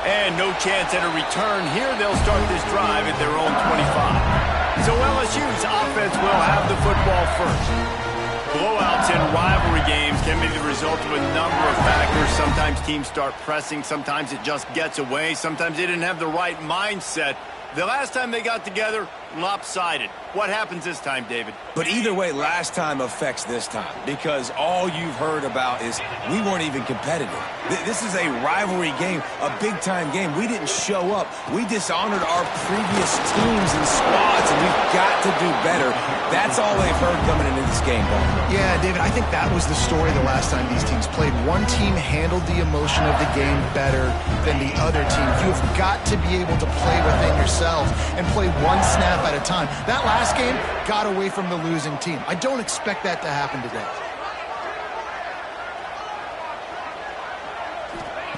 And no chance at a return here. They'll start this drive at their own 25. So LSU's offense will have the football first. Blowouts in rivalry games can be the result of a number of factors. Sometimes teams start pressing. Sometimes it just gets away. Sometimes they didn't have the right mindset. The last time they got together, lopsided. What happens this time, David? But either way, last time affects this time because all you've heard about is we weren't even competitive. This is a rivalry game, a big-time game. We didn't show up. We dishonored our previous teams and squads, and we've got to do better. That's all they've heard coming into this game, Paul. Yeah, David, I think that was the story the last time these teams played. One team handled the emotion of the game better than the other team. You have got to be able to play within yourself and play one snap at a time. That last game got away from the losing team. I don't expect that to happen today.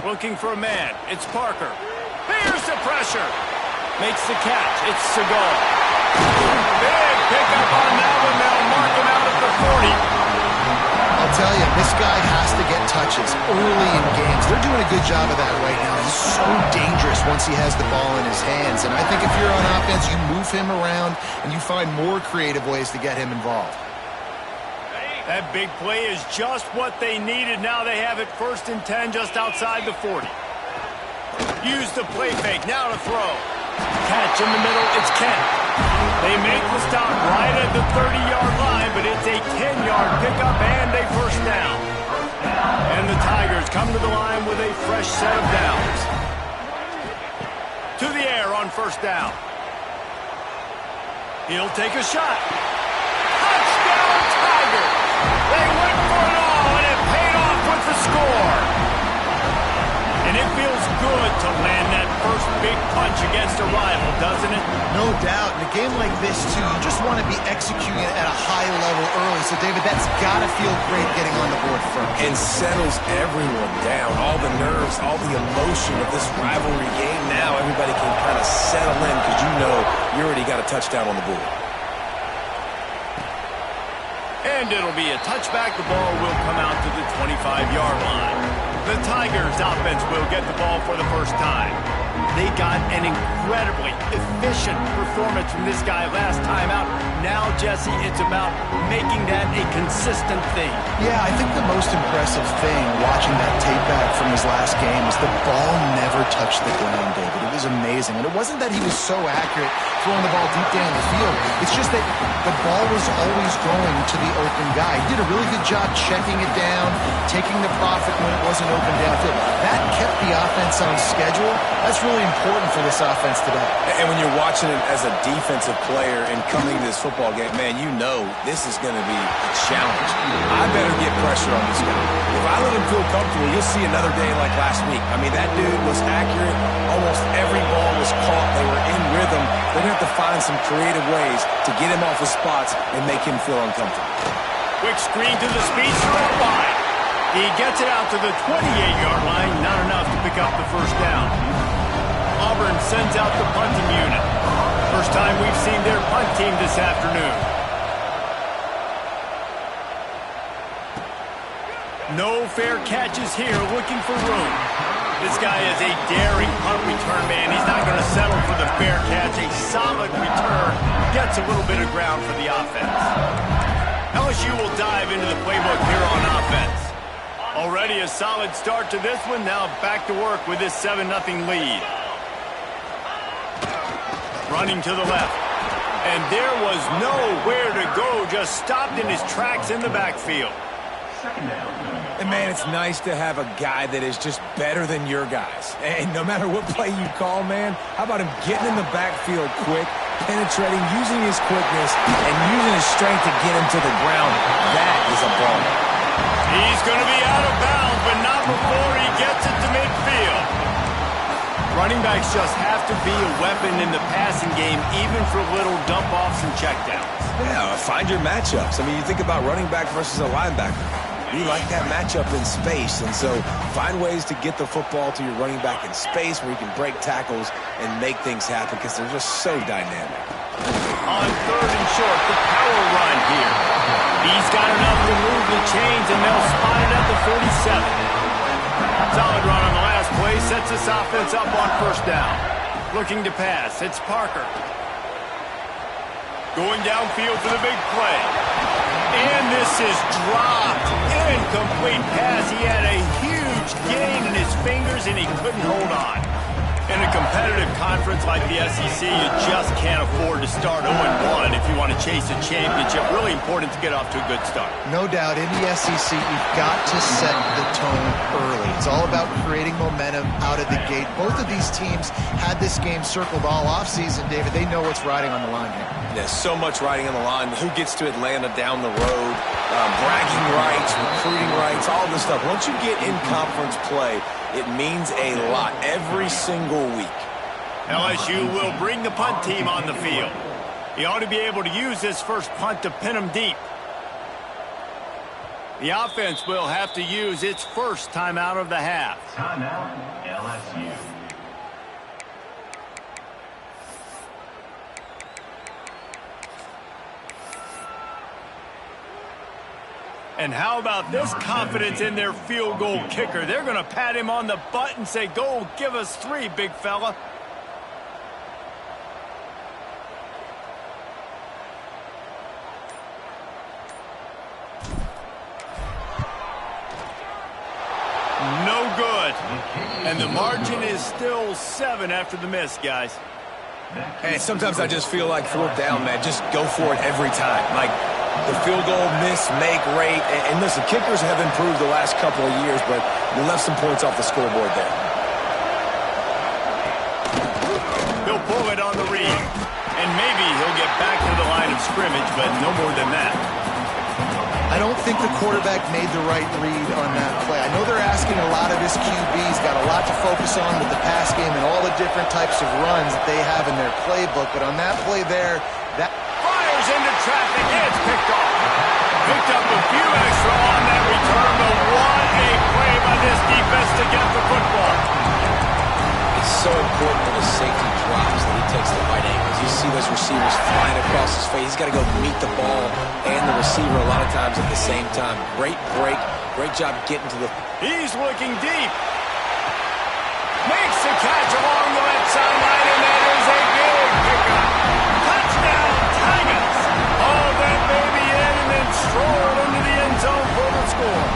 Looking for a man. It's Parker. Here's the pressure. Makes the catch. It's Segal. Big pickup on that one. They'll mark him out at the 40. I'll tell you, this guy has to get touches early in games. They're doing a good job of that right now. He's so dangerous once he has the ball in his hands. And I think if you're on offense, you move him around and you find more creative ways to get him involved. That big play is just what they needed. Now they have it 1st and 10 just outside the 40. Use the play fake. Now to throw. Catch in the middle. It's Kent. They make the stop right at the 30-yard line, but it's a 10-yard pickup and a first down. And the Tigers come to the line with a fresh set of downs. To the air on first down. He'll take a shot. Touchdown, Tigers! They went for it all, and it paid off with the score. And it feels good to land that first big punch against a rival, doesn't it? No doubt. In a game like this, too, you just want to be executing it at a high level early. So, David, that's got to feel great getting on the board first. And settles everyone down. All the nerves, all the emotion of this rivalry game. Now everybody can kind of settle in because you know you already got a touchdown on the board. And it'll be a touchback. The ball will come out to the 25-yard line. The Tigers offense will get the ball for the first time. They got an incredibly efficient performance from this guy last time out. Now, Jesse, it's about making that a consistent thing. Yeah, I think the most impressive thing watching that tape back from his last game is the ball never touched the ground, David. It was amazing. And it wasn't that he was so accurate throwing the ball deep down the field. It's just that the ball was always going to the open guy. He did a really good job checking it down, taking the profit when it wasn't open downfield. That kept the offense on schedule. That's really important for this offense today. And when you're watching it as a defensive player and coming to this football game, man, you know this is going to be a challenge. I better get pressure on this guy. If I let him feel comfortable, you'll see another day like last week. I mean, that dude was accurate. Almost every ball was caught. They were in rhythm. They're going to have to find some creative ways to get him off his spots and make him feel uncomfortable. Quick screen to the speed, throw wide. He gets it out to the 28-yard line. Not enough to pick up the first down. Auburn sends out the punting unit. First time we've seen their punt team this afternoon. No fair catches here, looking for room. This guy is a daring punt return man. He's not going to settle for the fair catch. A solid return gets a little bit of ground for the offense. LSU will dive into the playbook here on offense. Already a solid start to this one. Now back to work with this 7-0 lead. Running to the left. And there was nowhere to go. Just stopped in his tracks in the backfield. And, man, it's nice to have a guy that is just better than your guys. And no matter what play you call, man, how about him getting in the backfield quick, penetrating, using his quickness, and using his strength to get him to the ground. That is a ball. He's going to be out of bounds, but not before he gets it to midfield. Running backs just have to be a weapon in the passing game, even for little dump-offs and checkdowns. Yeah, find your matchups. I mean, you think about running back versus a linebacker. We like that matchup in space, and so find ways to get the football to your running back in space where you can break tackles and make things happen because they're just so dynamic. On 3rd and short, the power run here. He's got enough to move the chains, and they'll spot it at the 47. Solid run on the last play, sets this offense up on first down. Looking to pass. It's Parker. Going downfield for the big play. And this is dropped. Incomplete pass. He had a huge gain in his fingers, and he couldn't hold on. In a competitive conference like the SEC, you just can't afford to start 0-1 if you want to chase a championship. Really important to get off to a good start. No doubt, in the SEC, you've got to set the tone early. It's all about creating momentum out of the gate. Both of these teams had this game circled all offseason, David. They know what's riding on the line here. There's so much riding on the line. Who gets to Atlanta down the road? Bragging rights, recruiting rights, all this stuff. Once you get in conference play, it means a lot every single week. LSU will bring the punt team on the field. He ought to be able to use this first punt to pin him deep. The offense will have to use its first timeout of the half. Timeout, LSU. And how about this confidence in their field goal kicker? They're going to pat him on the butt and say, go give us 3, big fella. No good. And the margin is still 7 after the miss, guys. Hey, sometimes I just feel like fourth down, man. Just go for it every time. Like, the field goal miss, make rate. And listen, kickers have improved the last couple of years, but you left some points off the scoreboard there. He'll pull it on the read. And maybe he'll get back to the line of scrimmage, but no more than that. I don't think the quarterback made the right read on that play. I know they're asking a lot of his QBs, got a lot to focus on with the pass game and all the different types of runs that they have in their playbook, but on that play there, that fires into traffic, and it's picked off. Picked up a few extra on that return, but what a play by this defense to get the football. It's so important when the safety drops that he takes the right angles. You see those receivers flying across his face. He's got to go meet the ball and the receiver a lot of times at the same time. Great break. Great job getting to the... He's looking deep. Makes the catch along the left sideline, and that is a big pickup. Touchdown, Tigers. All that baby in and then stroll into the end zone for the score.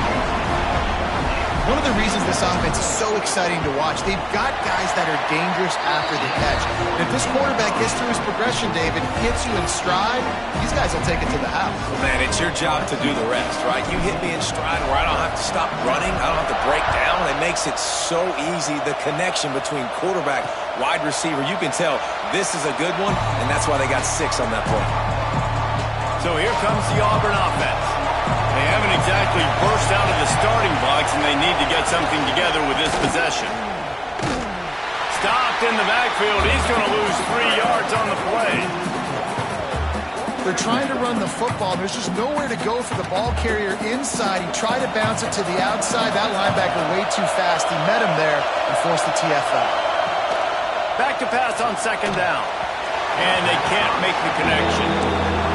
one of the reasons this offense is so exciting to watch, they've got guys that are dangerous after the catch. And if this quarterback gets through his progression, David, hits you in stride, these guys will take it to the house. Well, man, it's your job to do the rest, right? You hit me in stride where I don't have to stop running, I don't have to break down. It makes it so easy, the connection between quarterback, wide receiver. You can tell this is a good one, and that's why they got 6 on that play. So here comes the Auburn offense. They haven't exactly burst out of the starting blocks, and they need to get something together with this possession. Stopped in the backfield. He's going to lose 3 yards on the play. They're trying to run the football. There's just nowhere to go for the ball carrier inside. He tried to bounce it to the outside. That linebacker way too fast. He met him there and forced the TFL. Back to pass on 2nd down. And they can't make the connection.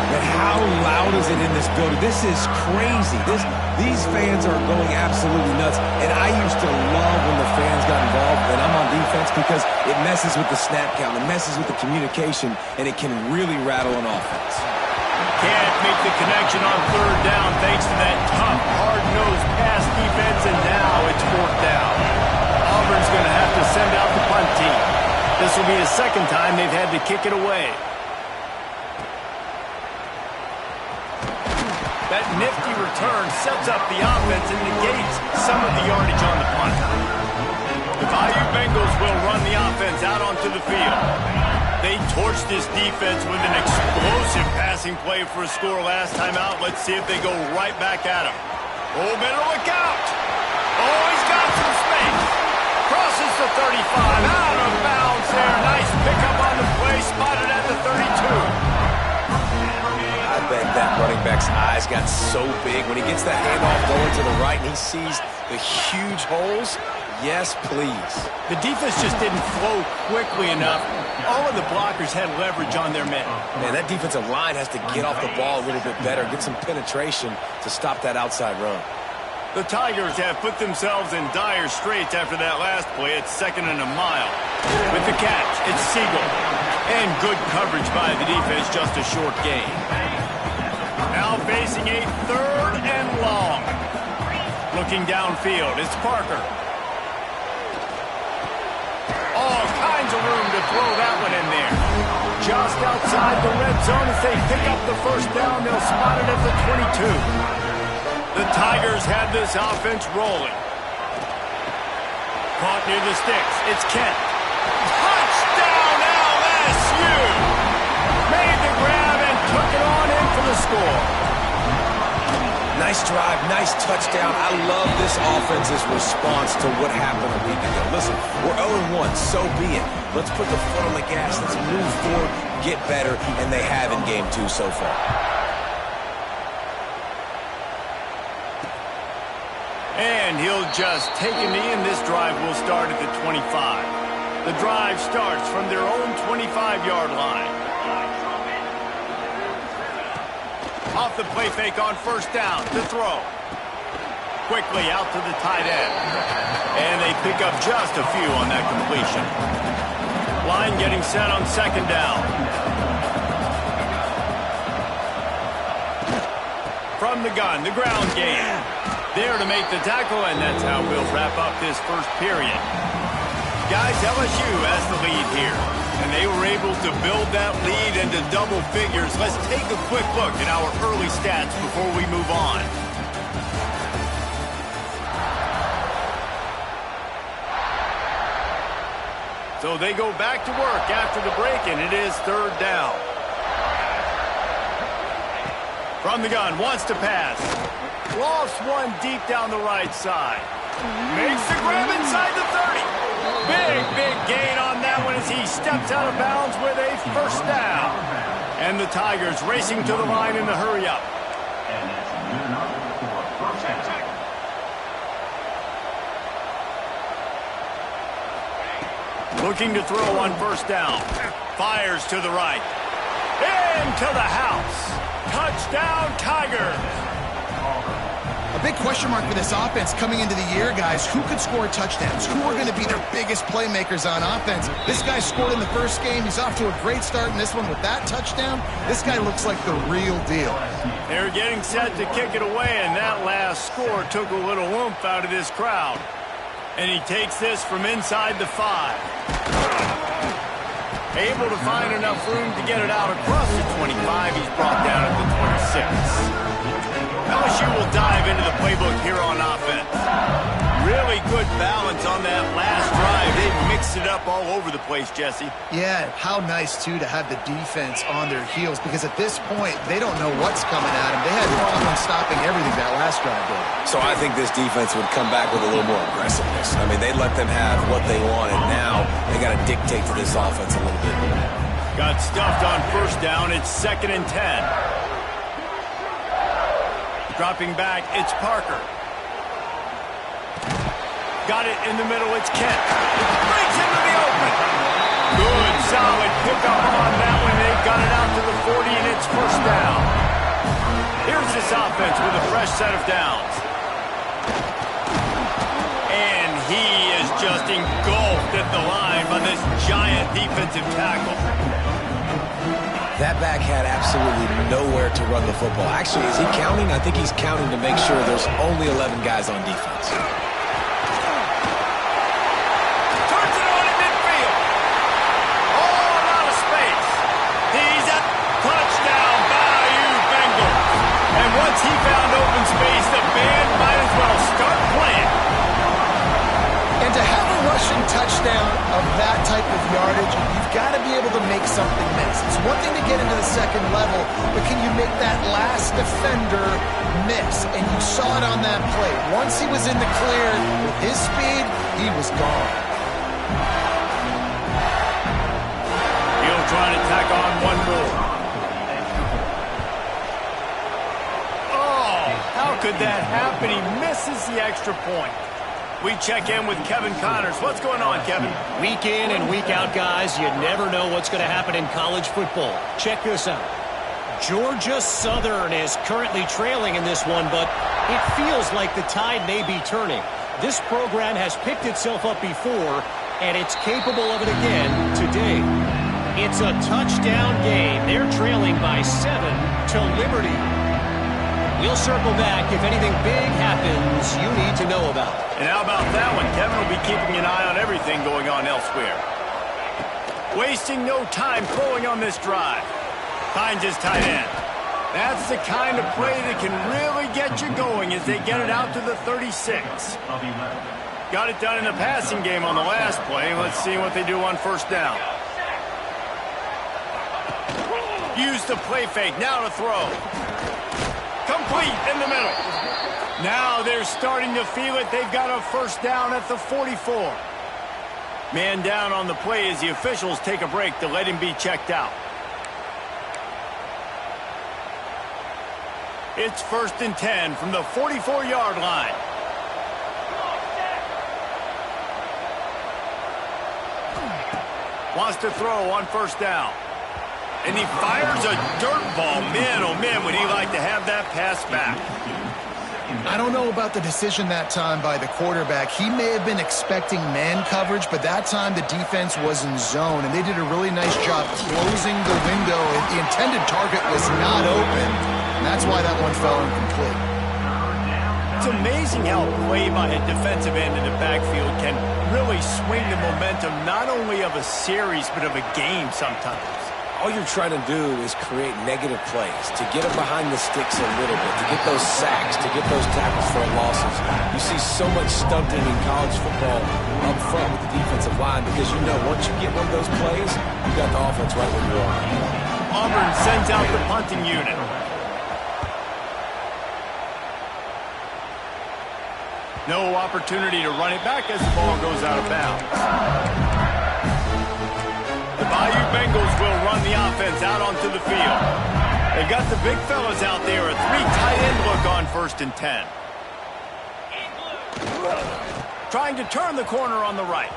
But how loud is it in this building? This is crazy. These fans are going absolutely nuts. And I used to love when the fans got involved, and I'm on defense, because it messes with the snap count, it messes with the communication, and it can really rattle an offense. Can't make the connection on 3rd down thanks to that tough, hard-nosed pass defense, and now it's 4th down. Auburn's going to have to send out the punt team. This will be the 2nd time they've had to kick it away. That nifty return sets up the offense and negates some of the yardage on the punt. The Bayou Bengals will run the offense out onto the field. They torched this defense with an explosive passing play for a score last time out. Let's see if they go right back at him. Oh, better look out. Oh, he's got some space. Crosses the 35. Out of bounds there. Nice pickup on the play. Spotted at the 32. I bet that running back's eyes got so big when he gets that handoff going to the right and he sees the huge holes. Yes, please. The defense just didn't flow quickly enough. All of the blockers had leverage on their men. Man, that defensive line has to get off the ball a little bit better, get some penetration to stop that outside run. The Tigers have put themselves in dire straits after that last play. It's 2nd and a mile. With the catch, it's Siegel. And good coverage by the defense, just a short gain. Now facing a 3rd and long. Looking downfield, it's Parker. All kinds of room to throw that one in there. Just outside the red zone as they pick up the first down. They'll spot it at the 22. The Tigers have this offense rolling. Caught near the sticks. It's Kent. Touchdown LSU! Made the grab and took it on in for the score. Nice drive, nice touchdown. I love this offense's response to what happened a week ago. Listen, we're 0-1, so be it. Let's put the foot on the gas. Let's move forward, get better, and they have in game 2 so far. And he'll just take a knee, and this drive will start at the 25. The drive starts from their own 25-yard line. Off the play fake on first down to throw. Quickly out to the tight end. And they pick up just a few on that completion. Line getting set on 2nd down. From the gun, the ground game. There to make the tackle, and that's how we'll wrap up this first period. Guys, LSU has the lead here, and they were able to build that lead into double figures. Let's take a quick look at our early stats before we move on. So they go back to work after the break, and it is 3rd down. From the gun, wants to pass. Lofts one deep down the right side. Makes the grab inside the 30. Big gain on that one as he steps out of bounds with a first down. And the Tigers racing to the line in the hurry up. Looking to throw on first down. Fires to the right. Into the house. Touchdown, Tigers. A big question mark for this offense coming into the year, guys. Who could score touchdowns? Who are going to be their biggest playmakers on offense? This guy scored in the first game. He's off to a great start in this one with that touchdown. This guy looks like the real deal. They're getting set to kick it away, and that last score took a little oomph out of this crowd. And he takes this from inside the 5. Able to find enough room to get it out across the 25. He's brought down at the 26. LSU will dive into the playbook here on offense. Really good balance on that last drive. They mixed it up all over the place, Jesse. Yeah, how nice, too, to have the defense on their heels, because at this point, they don't know what's coming at them. They had problem stopping everything that last drive did. So I think this defense would come back with a little more aggressiveness. I mean, they let them have what they wanted. Now they got to dictate to this offense a little bit. Got stuffed on first down. It's 2nd and 10. Dropping back, it's Parker. Got it in the middle, it's Kent. Breaks into the open. Good, solid pickup on that one. They got it out to the 40, and it's first down. Here's this offense with a fresh set of downs. And he is just engulfed at the line by this giant defensive tackle. That back had absolutely nowhere to run the football. Actually, is he counting? I think he's counting to make sure there's only 11 guys on defense. Turns it on in midfield. All out of space. He's at touchdown, Bayou Bengals. And once he found open space, the band might as well start playing. And to have a rushing touchdown of that type of yardage, you've got to be able to make something miss. It's one thing to get into the second level, but can you make that last defender miss? And you saw it on that play. Once he was in the clear with his speed, he was gone. He'll try to tack on one more. Oh, how could that happen? He misses the extra point. We check in with Kevin Connors. What's going on, Kevin? Week in and week out, guys, you never know what's going to happen in college football. Check this out. Georgia Southern is currently trailing in this one, but it feels like the tide may be turning. This program has picked itself up before, and it's capable of it again today. It's a touchdown game. They're trailing by 7 to Liberty. We'll circle back if anything big happens you need to know about. And how about that one? Kevin will be keeping an eye on everything going on elsewhere. Wasting no time throwing on this drive. Finds his tight end. That's the kind of play that can really get you going as they get it out to the 36. Got it done in the passing game on the last play. Let's see what they do on first down. Use the play fake. Now to throw. Complete in the middle. Now they're starting to feel it. They've got a first down at the 44. Man down on the play as the officials take a break to let him be checked out. It's 1st and 10 from the 44-yard line. Wants to throw on first down. And he fires a dirt ball. Man, oh man, would he like to have that pass back. I don't know about the decision that time by the quarterback. He may have been expecting man coverage, but that time the defense was in zone, and they did a really nice job closing the window. The intended target was not open, and that's why that one fell incomplete. It's amazing how a play by a defensive end in the backfield can really swing the momentum not only of a series, but of a game sometimes. All you're trying to do is create negative plays, to get them behind the sticks a little bit, to get those sacks, to get those tackles for losses. You see so much stunting in college football up front with the defensive line because you know once you get one of those plays, you got the offense right where you are. Auburn sends out the punting unit. No opportunity to run it back as the ball goes out of bounds. The Bayou Bengals will run the offense out onto the field. They've got the big fellas out there. A 3 tight end look on 1st and 10. Trying to turn the corner on the right.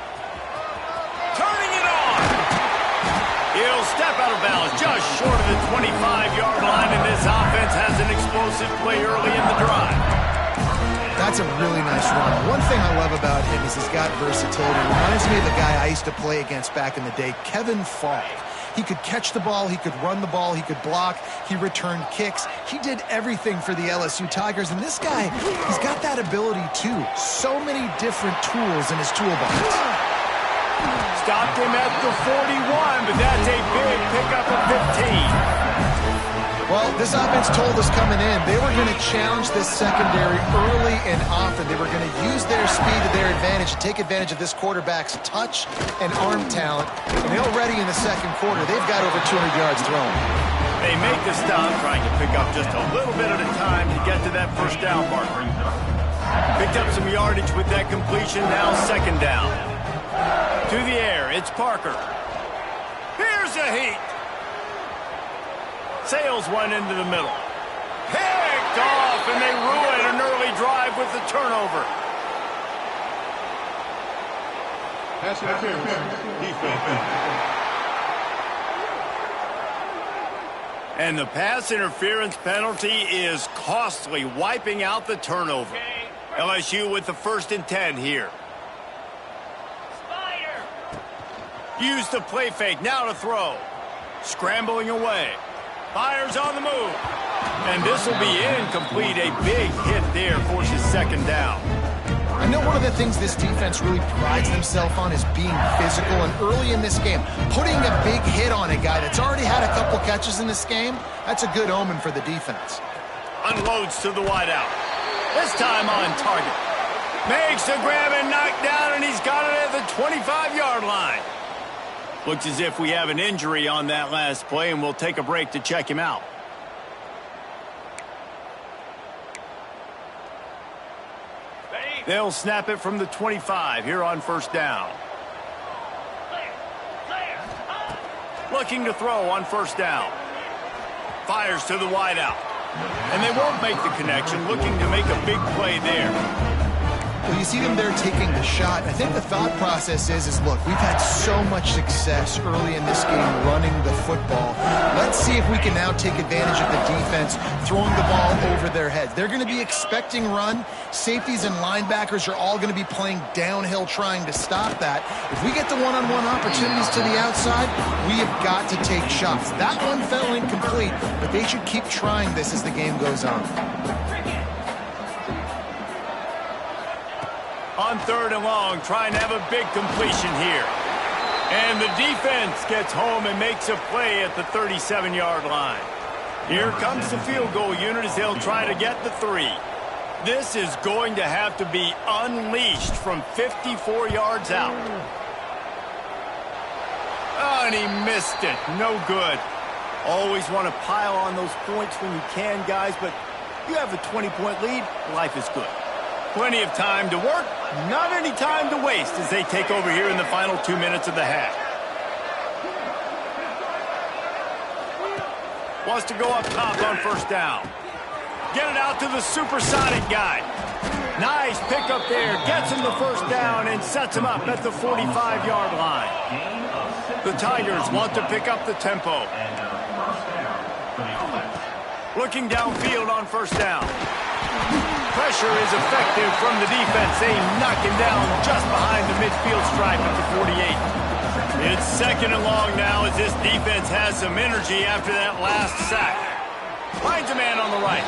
Turning it on. He'll step out of bounds just short of the 25-yard line, and this offense has an explosive play early in the drive. That's a really nice run. One thing I love about him is he's got versatility. It reminds me of the guy I used to play against back in the day, Kevin Falk. He could catch the ball, he could run the ball, he could block, he returned kicks. He did everything for the LSU Tigers, and this guy, he's got that ability too. So many different tools in his toolbox. Stopped him at the 41, but that's a big pickup of 15. Well, this offense told us coming in they were going to challenge this secondary early and often. They were going to use their speed to their advantage and take advantage of this quarterback's touch and arm talent. And already in the second quarter, they've got over 200 yards thrown. They make the stop, trying to pick up just a little bit at a time to get to that first down marker. Picked up some yardage with that completion, now 2nd down. To the air, it's Parker. Here's a heat. Sails one into the middle. Picked off, and they ruin an early drive with the turnover. Pass interference. Defense. And the pass interference penalty is costly, wiping out the turnover. LSU with the 1st and 10 here. Use the play fake, now to throw. Scrambling away. Fires on the move. And this will be incomplete. A big hit there forces 2nd down. I know one of the things this defense really prides themselves on is being physical. And early in this game, putting a big hit on a guy that's already had a couple catches in this game, that's a good omen for the defense. Unloads to the wideout. This time on target. Makes the grab and knock down, and he's got it at the 25-yard line. Looks as if we have an injury on that last play, and we'll take a break to check him out. They'll snap it from the 25 here on 1st down. Looking to throw on 1st down. Fires to the wideout. And they won't make the connection, looking to make a big play there. Well, you see them there taking the shot. I think the thought process is look, we've had so much success early in this game running the football. Let's see if we can now take advantage of the defense throwing the ball over their heads. They're going to be expecting run. Safeties and linebackers are all going to be playing downhill trying to stop that. If we get the one-on-one opportunities to the outside, we have got to take shots. That one fell incomplete, but they should keep trying this as the game goes on. On 3rd and long, trying to have a big completion here. And the defense gets home and makes a play at the 37-yard line. Here comes the field goal unit as they'll try to get the 3. This is going to have to be unleashed from 54 yards out. Oh, and he missed it. No good. Always want to pile on those points when you can, guys, but you have a 20-point lead, life is good. Plenty of time to work, not any time to waste as they take over here in the final 2 minutes of the half. Wants to go up top on 1st down. Get it out to the supersonic guy. Nice pick up there. Gets him the 1st down and sets him up at the 45-yard line. The Tigers want to pick up the tempo. Looking downfield on 1st down. Pressure is effective from the defense. They knock him down just behind the midfield stripe at the 48. It's 2nd and long now as this defense has some energy after that last sack. Finds a man on the right.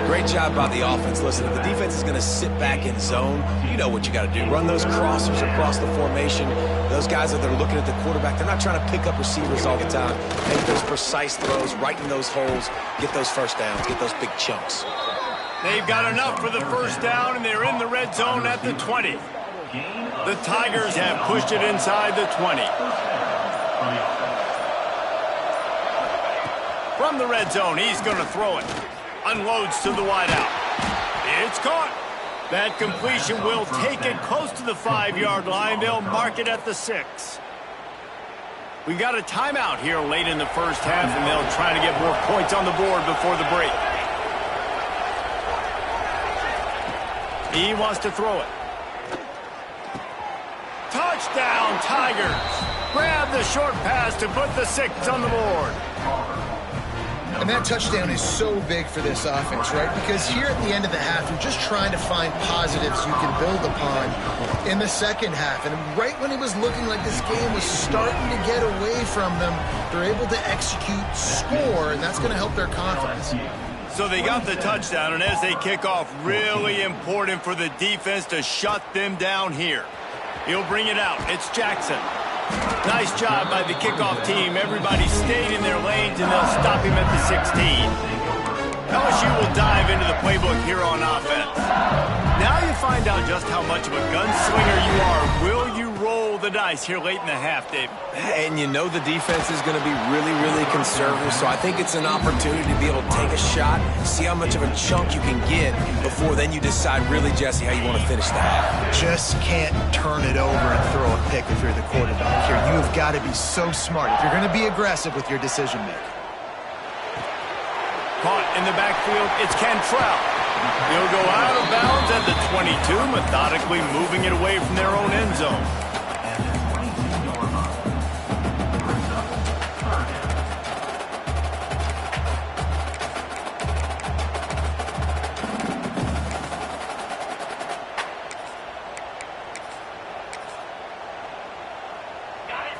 Great job by the offense. Listen, if the defense is going to sit back in zone, you know what you got to do. Run those crossers across the formation. Those guys that are looking at the quarterback, they're not trying to pick up receivers all the time. Make those precise throws, right in those holes, get those 1st downs, get those big chunks. They've got enough for the 1st down, and they're in the red zone at the 20. The Tigers have pushed it inside the 20. From the red zone, he's going to throw it. Unloads to the wideout. It's caught. That completion will take it close to the 5-yard line. They'll mark it at the 6. We got a timeout here late in the 1st half, and they'll try to get more points on the board before the break. He wants to throw it. Touchdown, Tigers. Grab the short pass to put the 6 on the board. And that touchdown is so big for this offense, right? Because here at the end of the half, you're just trying to find positives you can build upon in the 2nd half. And right when it was looking like this game was starting to get away from them, they're able to execute, score, and that's going to help their confidence. So they got the touchdown, and as they kick off, really important for the defense to shut them down here. He'll bring it out. It's Jackson. Nice job by the kickoff team. Everybody stayed in their lanes, and they'll stop him at the 16. LSU will dive into the playbook here on offense. Now you find out just how much of a gunslinger you are. Will you roll the dice here late in the half, Dave? And you know the defense is going to be really, really conservative, so I think it's an opportunity to be able to take a shot, see how much of a chunk you can get before then you decide really, Jesse, how you want to finish the half. Just can't turn it over and throw a pick if you're the quarterback here. You have got to be so smart if you're going to be aggressive with your decision-making. Caught in the backfield, it's Cantrell. He'll go out of bounds at the 22, methodically moving it away from their own end zone.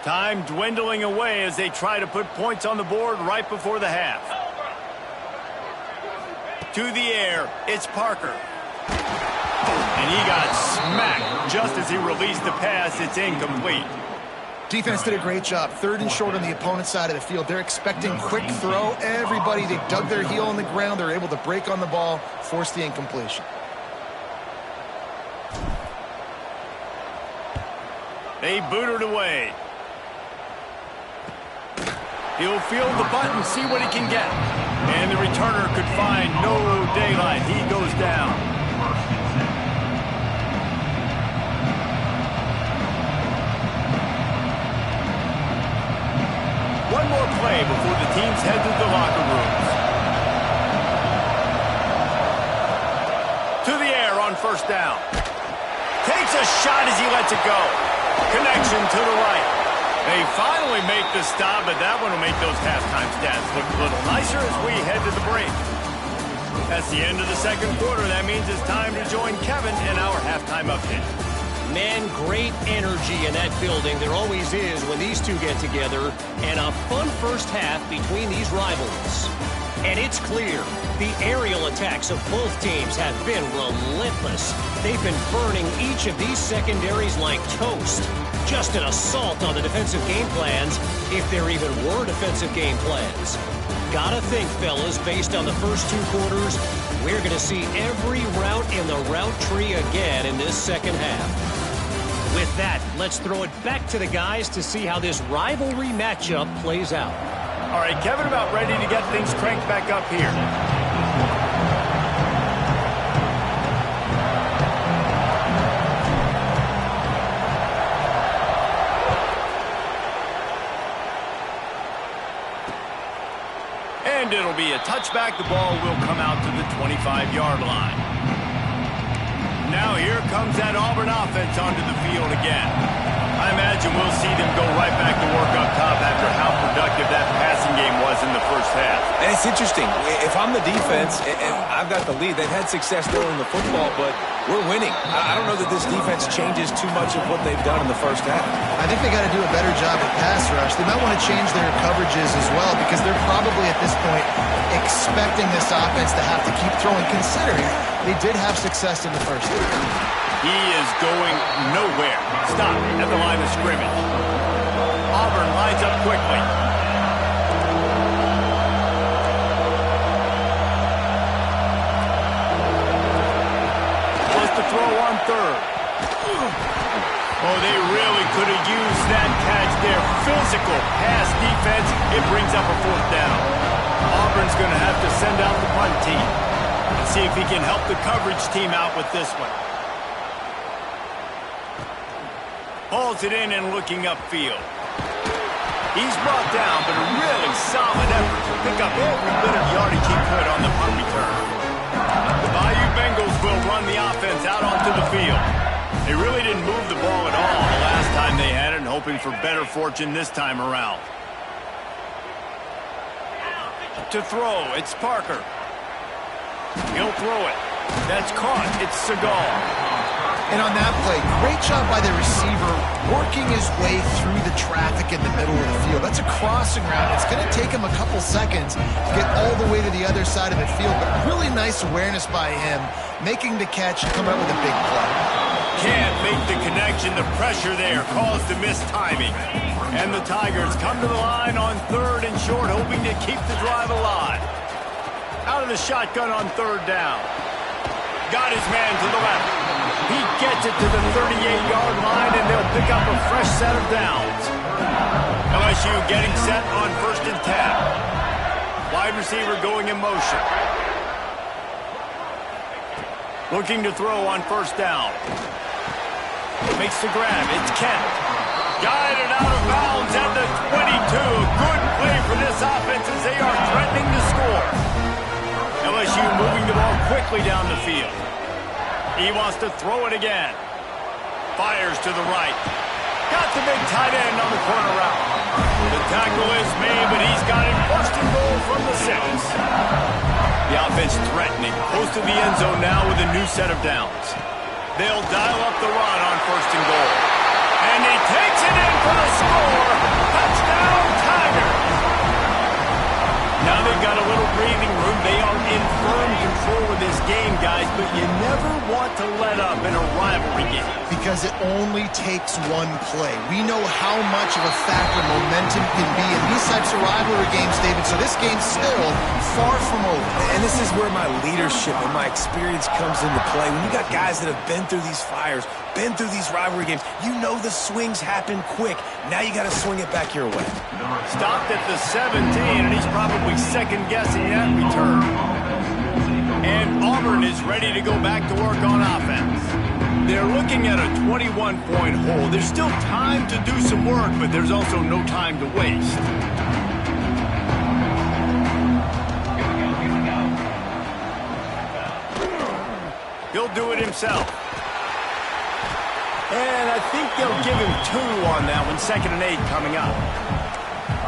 Time dwindling away as they try to put points on the board right before the half. To the air, it's Parker. And he got smacked just as he released the pass. It's incomplete. Defense did a great job. 3rd and short on the opponent's side of the field. They're expecting quick throw. Everybody, they dug their heel on the ground. They're able to break on the ball, force the incompletion. They boot it away. He'll feel the button, see what he can get. And the returner could find no daylight. He goes down. One more play before the teams head to the locker rooms. To the air on 1st down. Takes a shot as he lets it go. Connection to the right. They finally make the stop, but that one will make those halftime stats look a little nicer as we head to the break. That's the end of the second quarter. That means it's time to join Kevin in our halftime update. Man, great energy in that building. There always is when these two get together. And a fun first half between these rivals. And it's clear, the aerial attacks of both teams have been relentless. They've been burning each of these secondaries like toast. Just an assault on the defensive game plans, if there even were defensive game plans. Gotta think, fellas, based on the first two quarters, we're going to see every route in the route tree again in this second half. With that, let's throw it back to the guys to see how this rivalry matchup plays out. All right, Kevin, about ready to get things cranked back up here. And it'll be a touchback. The ball will come out to the 25-yard line. Now here comes that Auburn offense onto the field again. I imagine we'll see them go right back to work up top after how productive that passing game was in the first half. And it's interesting. If I'm the defense and I've got the lead, they've had success throwing the football, but we're winning. I don't know that this defense changes too much of what they've done in the first half. I think they got to do a better job at pass rush. They might want to change their coverages as well because they're probably at this point expecting this offense to have to keep throwing, considering they did have success in the first half. He is going nowhere. Stop at the line of scrimmage. Auburn lines up quickly. Wants to throw on third. Oh, they really could have used that catch there. Physical pass defense. It brings up a fourth down. Auburn's going to have to send out the punt team and see if he can help the coverage team out with this one. Hauls it in and looking upfield. He's brought down, but a really solid effort to pick up every bit of yardage he could on the punt return. The Bayou Bengals will run the offense out onto the field. They really didn't move the ball at all the last time they had it, and hoping for better fortune this time around. To throw, it's Parker. He'll throw it. That's caught. It's Seagal. And on that play, great job by the receiver working his way through the traffic in the middle of the field. That's a crossing route. It's going to take him a couple seconds to get all the way to the other side of the field, but really nice awareness by him, making the catch and come out with a big play. Can't make the connection. The pressure there caused the missed timing. And the Tigers come to the line on third and short, hoping to keep the drive alive. Out of the shotgun on third down. Got his man to the left. He gets it to the 38-yard line, and they'll pick up a fresh set of downs. LSU getting set on 1st and 10. Wide receiver going in motion. Looking to throw on 1st down. Makes the grab. It's Kent. Guided out of bounds at the 22. Good play for this offense as they are threatening to score. LSU moving the ball quickly down the field. He wants to throw it again. Fires to the right. Got the big tight end on the corner route. The tackle is made, but he's got it 1st and goal from the 6. The offense threatening. Close to the end zone now with a new set of downs. They'll dial up the run on 1st and goal. And he takes it in for the score. Touchdown, Tigers. Now they've got a little breathing room. They are in firm control of this game, guys, but you never want to let up in a rivalry game. Because it only takes one play. We know how much of a factor momentum can be in these types of rivalry games, David, so this game's still far from over. And this is where my leadership and my experience comes into play. When you got guys that have been through these fires, been through these rivalry games, you know the swings happen quick. Now you got to swing it back your way. Stopped at the 17, and he's probably second-guessing that return. And Auburn is ready to go back to work on offense. They're looking at a 21-point hole. There's still time to do some work, but there's also no time to waste. He'll do it himself. And I think they'll give him 2 on that one. 2nd and 8 coming up.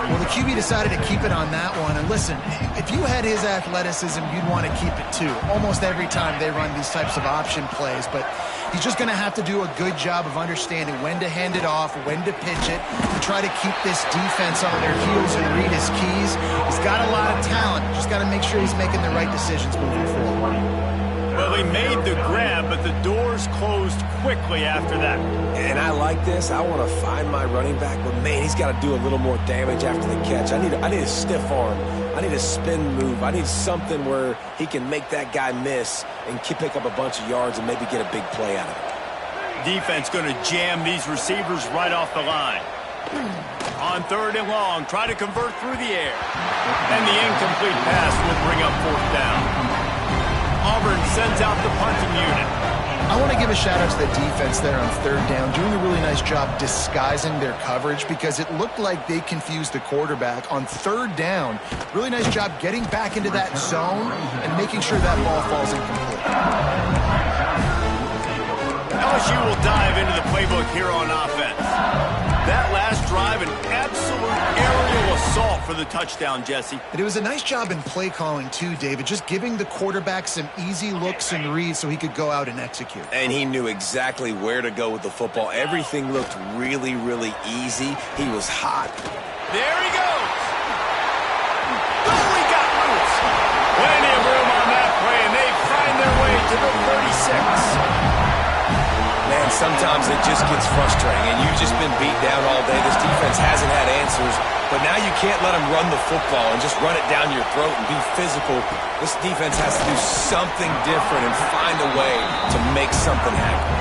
Well, the QB decided to keep it on that one. And listen, if you had his athleticism, you'd want to keep it too. Almost every time they run these types of option plays. But he's just going to have to do a good job of understanding when to hand it off, when to pitch it, and try to keep this defense on their heels and read his keys. He's got a lot of talent. Just got to make sure he's making the right decisions moving forward. Well, he made the grab, but the doors closed quickly after that. And I like this. I want to find my running back, but man, he's got to do a little more damage after the catch. I need a stiff arm. I need a spin move. I need something where he can make that guy miss and pick up a bunch of yards and maybe get a big play out of it. Defense going to jam these receivers right off the line. On 3rd and long, try to convert through the air. And the incomplete pass will bring up 4th down. Auburn sends out the punting unit. I want to give a shout-out to the defense there on 3rd down, doing a really nice job disguising their coverage because it looked like they confused the quarterback on 3rd down. Really nice job getting back into that zone and making sure that ball falls incomplete. LSU will dive into the playbook here on offense. That last drive, an absolute aerial assault for the touchdown, Jesse. And it was a nice job in play calling too, David, just giving the quarterback some easy looks and reads so he could go out and execute. And he knew exactly where to go with the football. Everything looked really, really easy. He was hot. There he goes. Oh, he got loose. Plenty of room on that play, and they find their way to the 36. Man, sometimes it just gets frustrating, and you've just been beat down all day. This defense hasn't had answers, but now you can't let them run the football and just run it down your throat and be physical. This defense has to do something different and find a way to make something happen.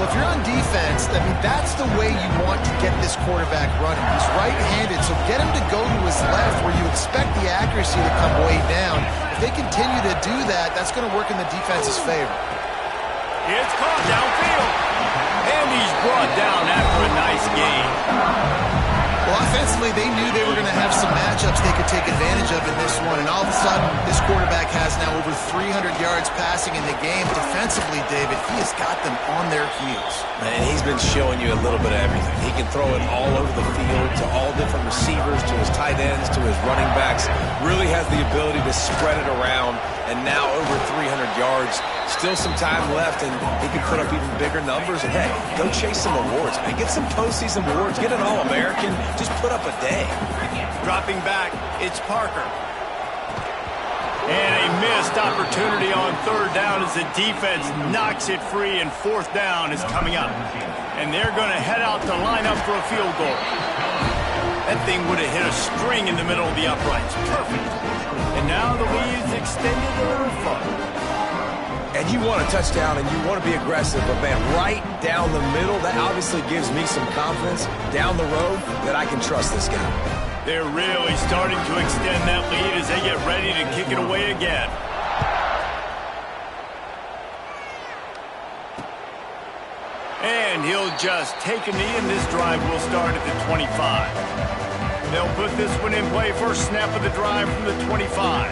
Well, if you're on defense, I mean, that's the way you want to get this quarterback running. He's right-handed, so get him to go to his left where you expect the accuracy to come way down. If they continue to do that, that's going to work in the defense's favor. It's caught downfield. And he's brought down after a nice game. Well, offensively, they knew they were going to have some matchups they could take advantage of in this one. And all of a sudden, this quarterback has now over 300 yards passing in the game. Defensively, David, he has got them on their heels. Man, he's been showing you a little bit of everything. He can throw it all over the field to all different receivers, to his tight ends, to his running backs. Really has the ability to spread it around. And now over 300 yards. Still some time left, and he can put up even bigger numbers. And, hey, go chase some awards, man. Get some postseason awards. Get an All-American. Just put up a day. Dropping back, it's Parker. And a missed opportunity on 3rd down as the defense knocks it free, and 4th down is coming up. And they're going to head out to line up for a field goal. That thing would have hit a string in the middle of the uprights. Perfect. And now the lead is extended a little further. And you want a touchdown and you want to be aggressive, but, man, right down the middle, that obviously gives me some confidence down the road that I can trust this guy. They're really starting to extend that lead as they get ready to kick it away again. And he'll just take a knee, and this drive will start at the 25. They'll put this one in play. First snap of the drive from the 25.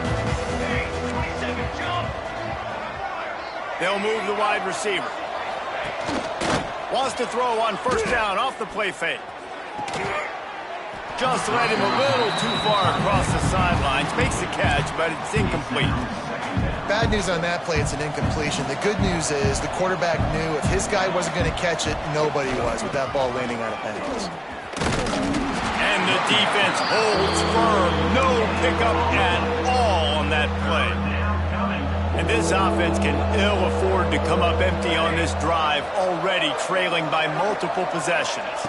They'll move the wide receiver. Wants to throw on 1st down off the play fake. Just led him a little too far across the sidelines. Makes the catch, but it's incomplete. Bad news on that play, it's an incompletion. The good news is the quarterback knew if his guy wasn't going to catch it, nobody was with that ball landing out of bounds. And the defense holds firm. No pickup at all on that play. And this offense can ill afford to come up empty on this drive, already trailing by multiple possessions.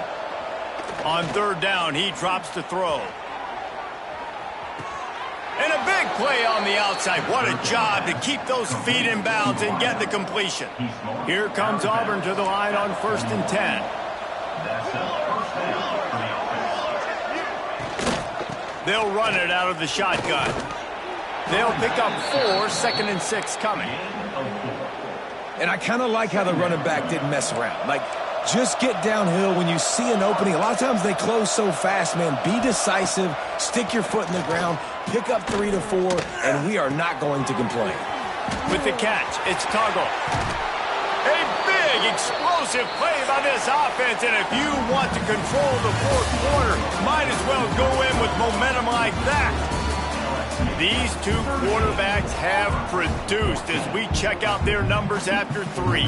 On 3rd down, he drops to throw. And a big play on the outside. What a job to keep those feet in bounds and get the completion. Here comes Auburn to the line on 1st and 10. They'll run it out of the shotgun. They'll pick up 4, 2nd and 6 coming. And I kind of like how the running back didn't mess around. Like, just get downhill when you see an opening. A lot of times they close so fast, man. Be decisive, stick your foot in the ground, pick up 3 to 4, and we are not going to complain. With the catch, it's Toggle. A big explosive play by this offense, and if you want to control the fourth quarter, might as well go in with momentum like that. These two quarterbacks have produced as we check out their numbers after 3.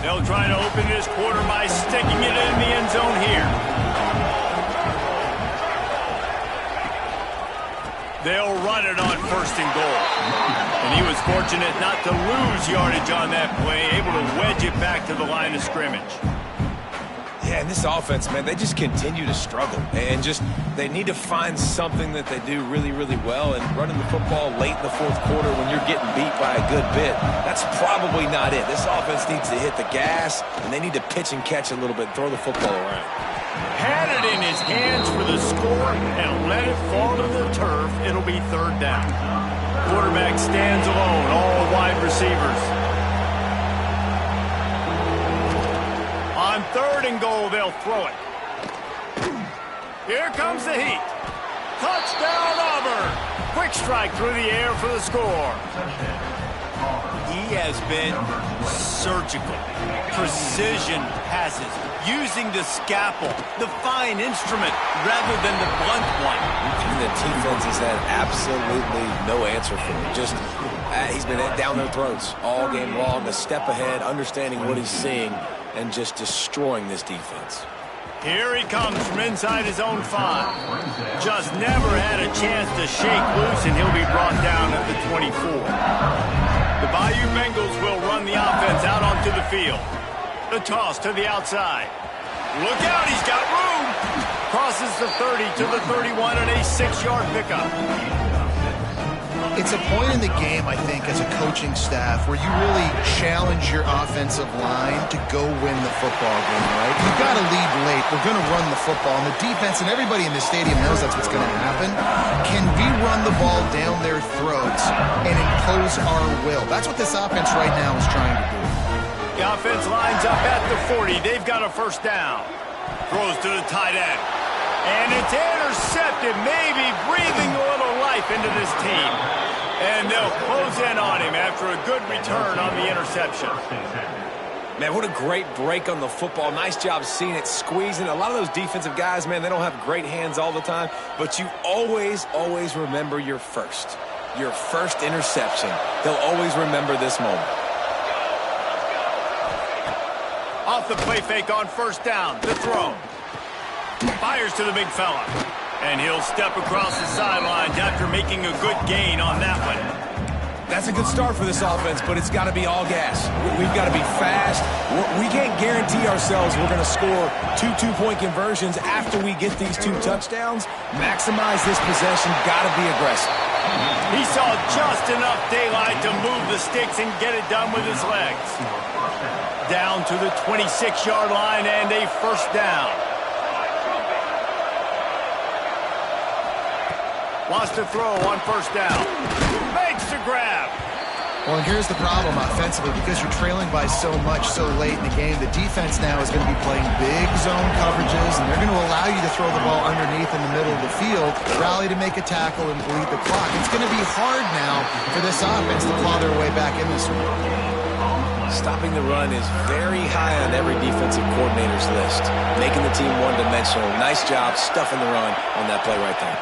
They'll try to open this quarter by sticking it in the end zone here. They'll run it on 1st and goal. And he was fortunate not to lose yardage on that play, able to wedge it back to the line of scrimmage. Yeah, and this offense, man, they just continue to struggle. And they need to find something that they do really, really well. And running the football late in the fourth quarter when you're getting beat by a good bit, that's probably not it. This offense needs to hit the gas, and they need to pitch and catch a little bit, throw the football around. Had it in his hands for the score and let it fall to the turf. It'll be 3rd down. Quarterback stands alone, all wide receivers. On 3rd and goal, they'll throw it. Here comes the heat. Touchdown, Auburn. Quick strike through the air for the score. He has been surgical. Precision passes. Using the scalpel, the fine instrument, rather than the blunt one. And the defense has had absolutely no answer for him. He's been down their throats all game long, a step ahead, understanding what he's seeing, and just destroying this defense. Here he comes from inside his own 5. Just never had a chance to shake loose, and he'll be brought down at the 24. The Bayou Bengals will run the offense out onto the field. The toss to the outside. Look out, he's got room. Crosses the 30 to the 31 and a 6-yard pickup. It's a point in the game, I think, as a coaching staff where you really challenge your offensive line to go win the football game, right? You've got to lead late. We're going to run the football. And the defense and everybody in the stadium knows that's what's going to happen. Can we run the ball down their throats and impose our will? That's what this offense right now is trying to do. The offense lines up at the 40. They've got a 1st down. Throws to the tight end. And it's intercepted, maybe breathing a little life into this team. And they'll close in on him after a good return on the interception. Man, what a great break on the football. Nice job seeing it, squeezing. A lot of those defensive guys, man, they don't have great hands all the time. But you always remember your first interception. They'll always remember this moment. Off the play fake on 1st down. The throw. Fires to the big fella. And he'll step across the sidelines after making a good gain on that one. That's a good start for this offense, but it's got to be all gas. We've got to be fast. We can't guarantee ourselves we're going to score 2 two-point conversions after we get these 2 touchdowns. Maximize this possession. Got to be aggressive. He saw just enough daylight to move the sticks and get it done with his legs. Down to the 26-yard line and a 1st down. Wants to throw on 1st down. Makes the grab. Well, and here's the problem offensively. Because you're trailing by so much so late in the game, the defense now is going to be playing big zone coverages, and they're going to allow you to throw the ball underneath in the middle of the field, rally to make a tackle, and bleed the clock. It's going to be hard now for this offense to claw their way back in this one. Stopping the run is very high on every defensive coordinator's list. Making the team one-dimensional. Nice job stuffing the run on that play right there.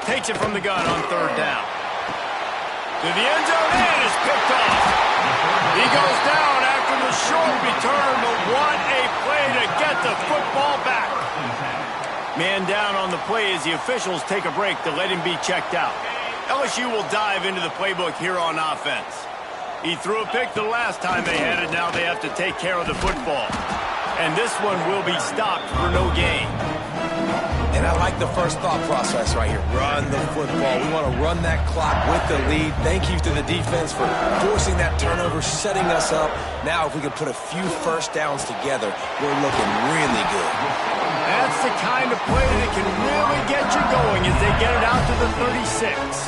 Takes it from the gun on 3rd down. To the end zone and is picked off. He goes down after the short return, but what a play to get the football back. Man down on the play as the officials take a break to let him be checked out. LSU will dive into the playbook here on offense. He threw a pick the last time they had it. Now they have to take care of the football. And this one will be stopped for no gain. And I like the first thought process right here. Run the football. We want to run that clock with the lead. Thank you to the defense for forcing that turnover, setting us up. Now if we can put a few 1st downs together, we're looking really good. That's the kind of play that can really get you going as they get it out to the 36.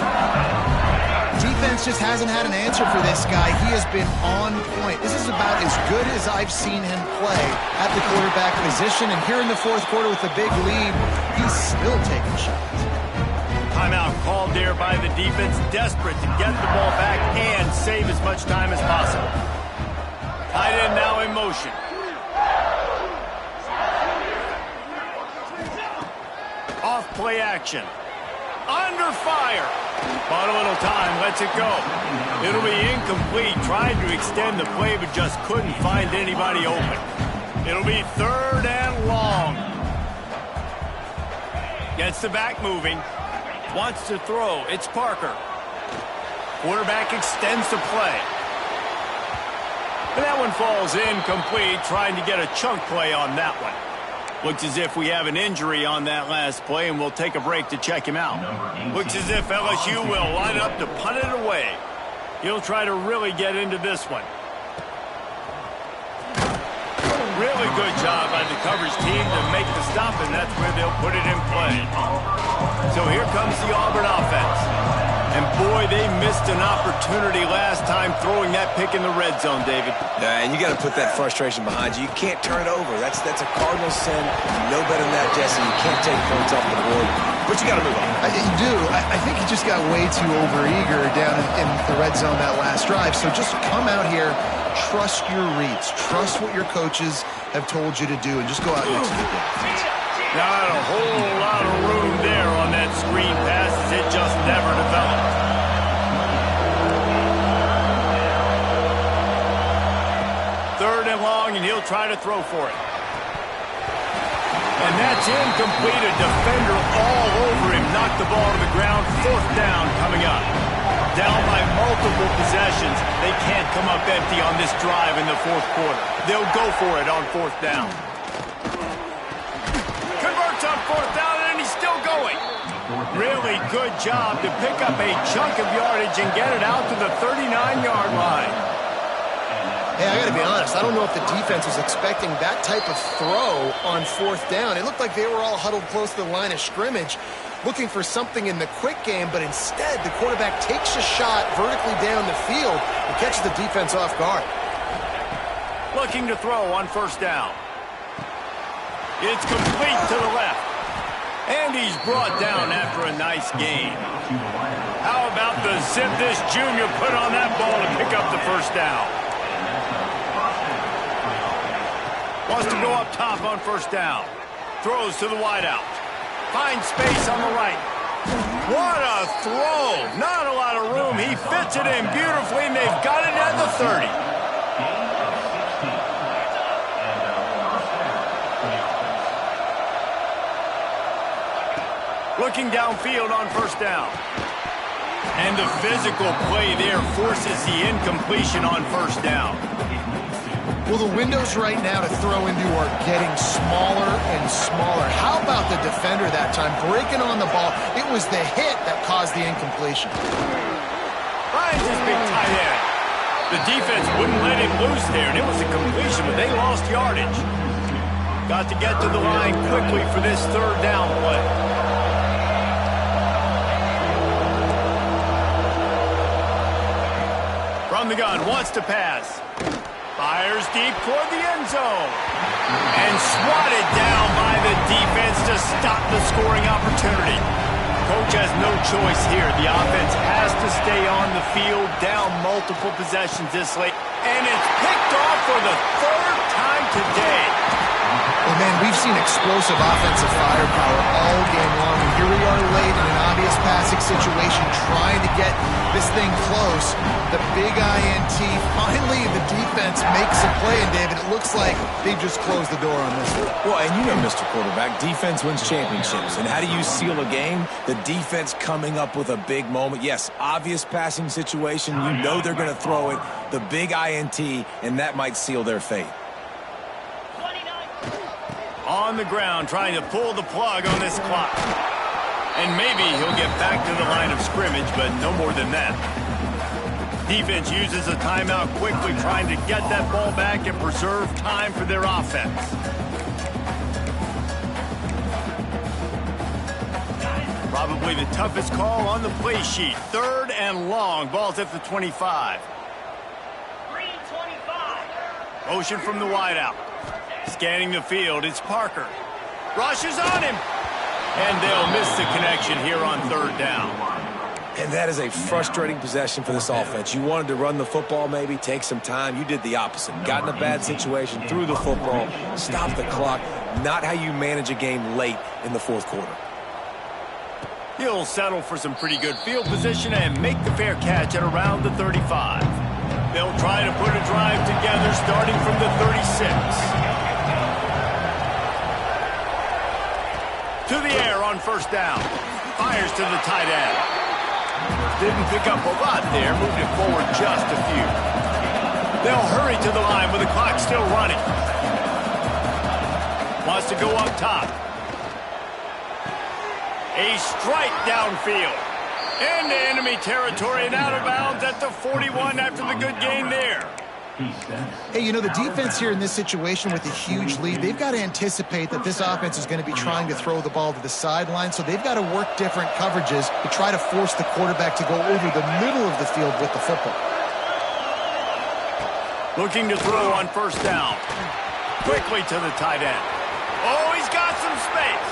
Defense just hasn't had an answer for this guy. He has been on point. This is about as good as I've seen him play at the quarterback position. And here in the 4th quarter with a big lead, he's still taking shots. Timeout called there by the defense, desperate to get the ball back and save as much time as possible. Tight end now in motion. Off play action. Under fire. Bought a little time, lets it go. It'll be incomplete. Tried to extend the play, but just couldn't find anybody open. It'll be 3rd and long. Gets the back moving. Wants to throw. It's Parker. Quarterback extends the play. And that one falls incomplete, trying to get a chunk play on that one. Looks as if we have an injury on that last play, and we'll take a break to check him out. Looks as if LSU will line up to punt it away. He'll try to really get into this one. Really good job by the coverage team to make the stop, and that's where they'll put it in play. So here comes the Auburn offense. And boy, they missed an opportunity last time throwing that pick in the red zone, David. Yeah, and you got to put that frustration behind you. You can't turn it over. That's a cardinal sin. You know better than that, Jesse. You can't take points off the board. But you got to move on. You do. I think he just got way too overeager down in the red zone that last drive. So just come out here, trust your reads, trust what your coaches have told you to do, and just go out and execute it. Not a whole lot of room there on that screen pass, as it just never developed. Third and long, and he'll try to throw for it. And that's incomplete. A defender all over him. Knocked the ball to the ground. 4th down coming up. Down by multiple possessions. They can't come up empty on this drive in the 4th quarter. They'll go for it on 4th down. Converts on 4th down, and he's still going. Really good job to pick up a chunk of yardage and get it out to the 39-yard line. Hey, I got to be honest. I don't know if the defense was expecting that type of throw on 4th down. It looked like they were all huddled close to the line of scrimmage, looking for something in the quick game, but instead the quarterback takes a shot vertically down the field and catches the defense off guard. Looking to throw on 1st down. It's complete to the left. And he's brought down after a nice gain. How about the zip this junior put on that ball to pick up the 1st down? Wants to go up top on 1st down. Throws to the wideout. Finds space on the right. What a throw. Not a lot of room. He fits it in beautifully, and they've got it at the 30. Looking downfield on 1st down. And the physical play there forces the incompletion on 1st down. Well, the windows right now to throw into are getting smaller and smaller. How about the defender that time breaking on the ball? It was the hit that caused the incompletion. Finds his big tight end. The defense wouldn't let him loose there, and it was a completion, but they lost yardage. Got to get to the line quickly for this 3rd down play. From the gun, wants to pass. Fires deep toward the end zone. And swatted down by the defense to stop the scoring opportunity. Coach has no choice here. The offense has to stay on the field, down multiple possessions this late. And it's picked off for the 3rd time today. Well, man, we've seen explosive offensive firepower all game long. And here we are late in an obvious passing situation, trying to get this thing close. The big INT. Finally, the defense makes a play, and David, it looks like they just closed the door on this one. Well, and you know, Mr. Quarterback, defense wins championships. And how do you seal a game? The defense coming up with a big moment. Yes, obvious passing situation. You know they're going to throw it. The big INT, and that might seal their fate. On the ground, trying to pull the plug on this clock. And maybe he'll get back to the line of scrimmage, but no more than that. Defense uses a timeout quickly, trying to get that ball back and preserve time for their offense. Probably the toughest call on the play sheet. 3rd and long. Ball's at the 25. 3:25. Motion from the wideout. Scanning the field, it's Parker. Rushes on him. And they'll miss the connection here on third down. And that is a frustrating possession for this offense. You wanted to run the football, maybe take some time. You did the opposite. Got in a bad situation, threw the football, stopped the clock. Not how you manage a game late in the fourth quarter. He'll settle for some pretty good field position and make the fair catch at around the 35. They'll try to put a drive together starting from the 36. To the air on first down. Fires to the tight end. Didn't pick up a lot there. Moved it forward just a few. They'll hurry to the line with the clock still running. Wants to go up top. A strike downfield. Into enemy territory and out of bounds at the 41 after the good gain there. Hey, you know, the defense here in this situation with a huge lead, they've got to anticipate that this offense is going to be trying to throw the ball to the sideline, so they've got to work different coverages to try to force the quarterback to go over the middle of the field with the football. Looking to throw on first down. Quickly to the tight end. Oh, he's got some space.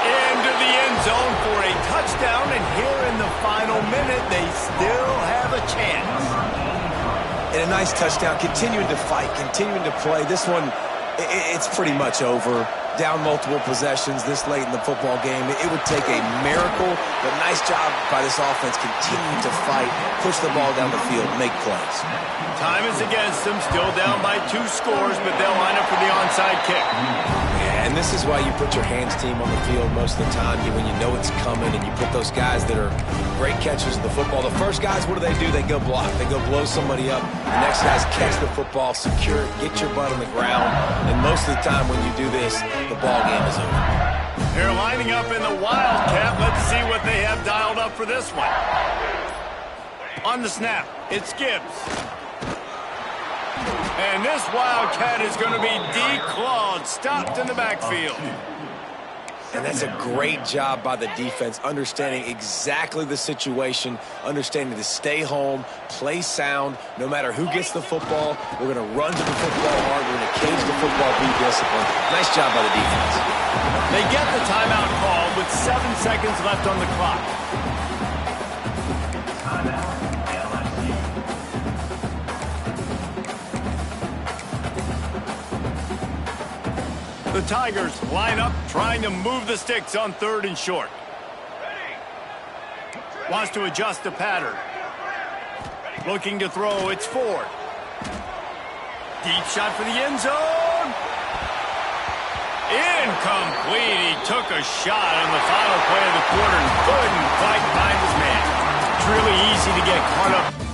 Into the end zone for a touchdown, and here in the final minute, they still have a chance. And a nice touchdown, continuing to fight, continuing to play. This one, it's pretty much over. Down multiple possessions this late in the football game. It would take a miracle, but nice job by this offense continuing to fight, push the ball down the field, make plays. Time is against them, still down by 2 scores, but they'll line up for the onside kick. Yeah, and this is why you put your hands team on the field most of the time when you know it's coming, and you put those guys that are great catchers of the football. The first guys, what do? They go block. They go blow somebody up. The next guys catch the football, secure it, get your butt on the ground, and most of the time when you do this, the ball game is over. They're lining up in the Wildcat. Let's see what they have dialed up for this one. On the snap, it's Gibbs. And this Wildcat is going to be declawed, stopped in the backfield. And that's a great job by the defense, understanding exactly the situation, understanding to stay home, play sound, no matter who gets the football. We're going to run to the football hard. We're going to cage the football, be disciplined. Nice job by the defense. They get the timeout called with 7 seconds left on the clock. The Tigers line up, trying to move the sticks on 3rd and short. Wants to adjust the pattern. Looking to throw, it's Ford. Deep shot for the end zone. Incomplete. He took a shot on the final play of the quarter and couldn't quite find his man. It's really easy to get caught up